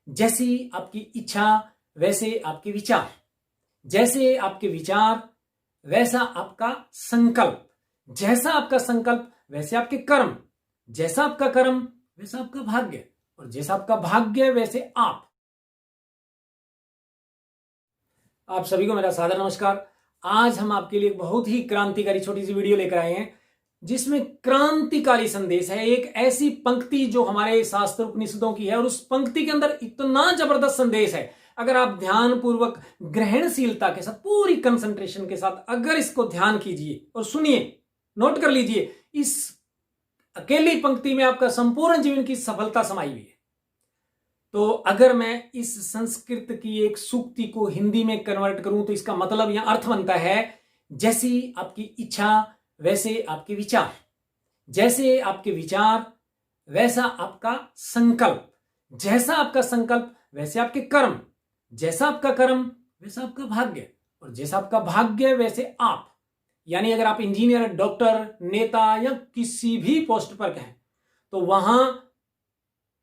जैसी आपकी इच्छा वैसे आपके विचार, जैसे आपके विचार वैसा आपका संकल्प, जैसा आपका संकल्प वैसे आपके कर्म, जैसा आपका कर्म वैसा आपका भाग्य, और जैसा आपका भाग्य वैसे आप सभी को मेरा सादर नमस्कार। आज हम आपके लिए बहुत ही क्रांतिकारी छोटी सी वीडियो लेकर आए हैं जिसमें क्रांतिकारी संदेश है। एक ऐसी पंक्ति जो हमारे शास्त्र उपनिषदों की है और उस पंक्ति के अंदर इतना जबरदस्त संदेश है, अगर आप ध्यान पूर्वक ग्रहणशीलता के साथ पूरी कंसंट्रेशन के साथ अगर इसको ध्यान कीजिए और सुनिए, नोट कर लीजिए, इस अकेली पंक्ति में आपका संपूर्ण जीवन की सफलता समाई हुई है। तो अगर मैं इस संस्कृत की एक सूक्ति को हिंदी में कन्वर्ट करूं तो इसका मतलब यहां अर्थ बनता है, जैसी आपकी इच्छा वैसे आपके विचार, जैसे आपके विचार वैसा आपका संकल्प, जैसा आपका संकल्प वैसे आपके कर्म, जैसा आपका कर्म वैसा आपका भाग्य, और जैसा आपका भाग्य वैसे आप। यानी अगर आप इंजीनियर, डॉक्टर, नेता या किसी भी पोस्ट पर कहें तो वहां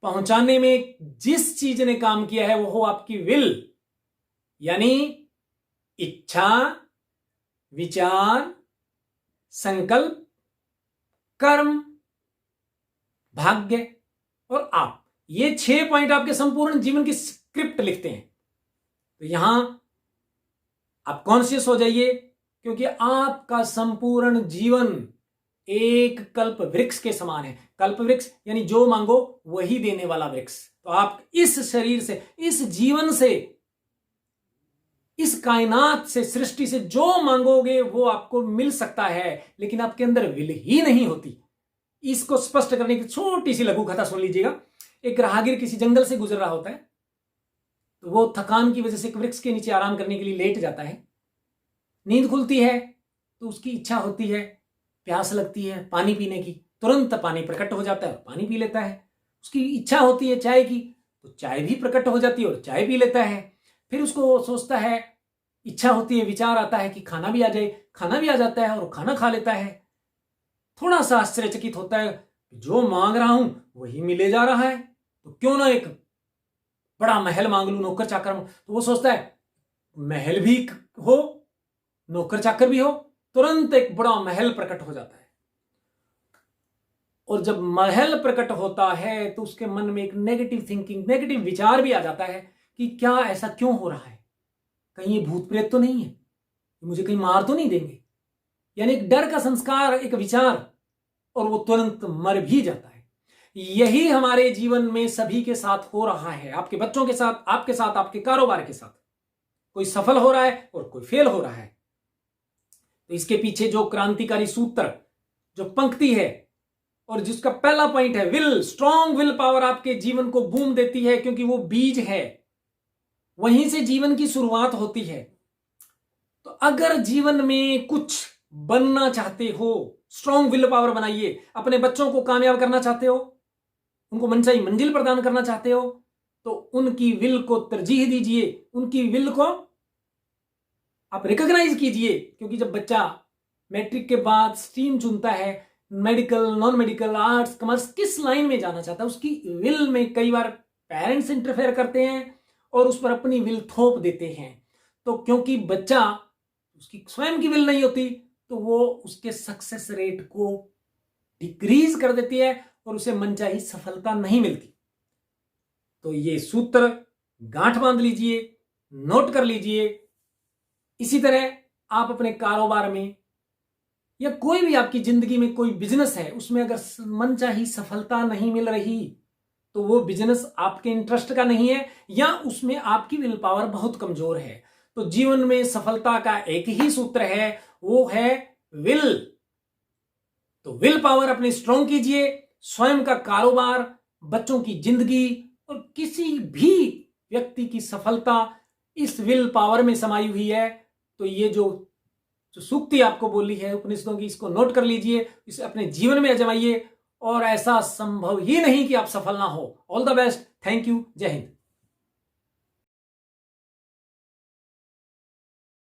पहुंचाने में जिस चीज ने काम किया है वो हो आपकी विल, यानी इच्छा, विचार, संकल्प, कर्म, भाग्य और आप। ये 6 पॉइंट आपके संपूर्ण जीवन की स्क्रिप्ट लिखते हैं। तो यहां आप कॉन्शियस हो जाइए, क्योंकि आपका संपूर्ण जीवन एक कल्प वृक्ष के समान है। कल्प वृक्ष यानी जो मांगो वही देने वाला वृक्ष। तो आप इस शरीर से, इस जीवन से, इस कायनात से, सृष्टि से जो मांगोगे वो आपको मिल सकता है, लेकिन आपके अंदर विल ही नहीं होती। इसको स्पष्ट करने की छोटी सी लघु कथा सुन लीजिएगा। एक राहगीर किसी जंगल से गुजर रहा होता है, तो वो थकान की वजह से एक वृक्ष के नीचे आराम करने के लिए लेट जाता है। नींद खुलती है तो उसकी इच्छा होती है, प्यास लगती है पानी पीने की, तुरंत पानी प्रकट हो जाता है और पानी पी लेता है। उसकी इच्छा होती है चाय की, तो चाय भी प्रकट हो जाती है और चाय पी लेता है। फिर उसको सोचता है, इच्छा होती है, विचार आता है कि खाना भी आ जाए, खाना भी आ जाता है और खाना खा लेता है। थोड़ा सा आश्चर्यचकित होता है, जो मांग रहा हूं वही मिले जा रहा है, तो क्यों ना एक बड़ा महल मांग लूं, नौकर चाकर। तो वो सोचता है महल भी हो, नौकर चाकर भी हो, तुरंत एक बड़ा महल प्रकट हो जाता है। और जब महल प्रकट होता है तो उसके मन में एक नेगेटिव थिंकिंग, नेगेटिव विचार भी आ जाता है कि क्या ऐसा क्यों हो रहा है, कहीं ये भूत प्रेत तो नहीं है, मुझे कहीं मार तो नहीं देंगे। यानी एक डर का संस्कार, एक विचार, और वो तुरंत मर भी जाता है। यही हमारे जीवन में सभी के साथ हो रहा है, आपके बच्चों के साथ, आपके साथ, आपके कारोबार के साथ। कोई सफल हो रहा है और कोई फेल हो रहा है। तो इसके पीछे जो क्रांतिकारी सूत्र, जो पंक्ति है और जिसका पहला पॉइंट है विल, स्ट्रॉन्ग विल पावर आपके जीवन को बूम देती है, क्योंकि वो बीज है, वहीं से जीवन की शुरुआत होती है। तो अगर जीवन में कुछ बनना चाहते हो, स्ट्रॉन्ग विल पावर बनाइए। अपने बच्चों को कामयाब करना चाहते हो, उनको मनचाही मंजिल प्रदान करना चाहते हो, तो उनकी विल को तरजीह दीजिए, उनकी विल को आप रिकॉग्नाइज कीजिए। क्योंकि जब बच्चा मैट्रिक के बाद स्ट्रीम चुनता है, medical, non medical, arts, commerce, किस लाइन में जाना चाहता है, उसकी विल में कई बार पेरेंट्स इंटरफेयर करते हैं और उस पर अपनी विल थोप देते हैं। तो क्योंकि बच्चा, उसकी स्वयं की विल नहीं होती, तो वो उसके सक्सेस रेट को डिक्रीज कर देती है और उसे मनचाही सफलता नहीं मिलती। तो ये सूत्र गांठ बांध लीजिए, नोट कर लीजिए। इसी तरह आप अपने कारोबार में या कोई भी आपकी जिंदगी में कोई बिजनेस है, उसमें अगर मनचाही सफलता नहीं मिल रही तो वो बिजनेस आपके इंटरेस्ट का नहीं है, या उसमें आपकी विल पावर बहुत कमजोर है। तो जीवन में सफलता का एक ही सूत्र है, वो है विल। तो विल पावर अपनी स्ट्रॉन्ग कीजिए। स्वयं का कारोबार, बच्चों की जिंदगी और किसी भी व्यक्ति की सफलता इस विल पावर में समाई हुई है। तो ये जो सूक्ति आपको बोली है उपनिषदों की, इसको नोट कर लीजिए, इसे अपने जीवन में आजमाइए, और ऐसा संभव ही नहीं कि आप सफल ना हो। All the best, thank you, जय हिंद।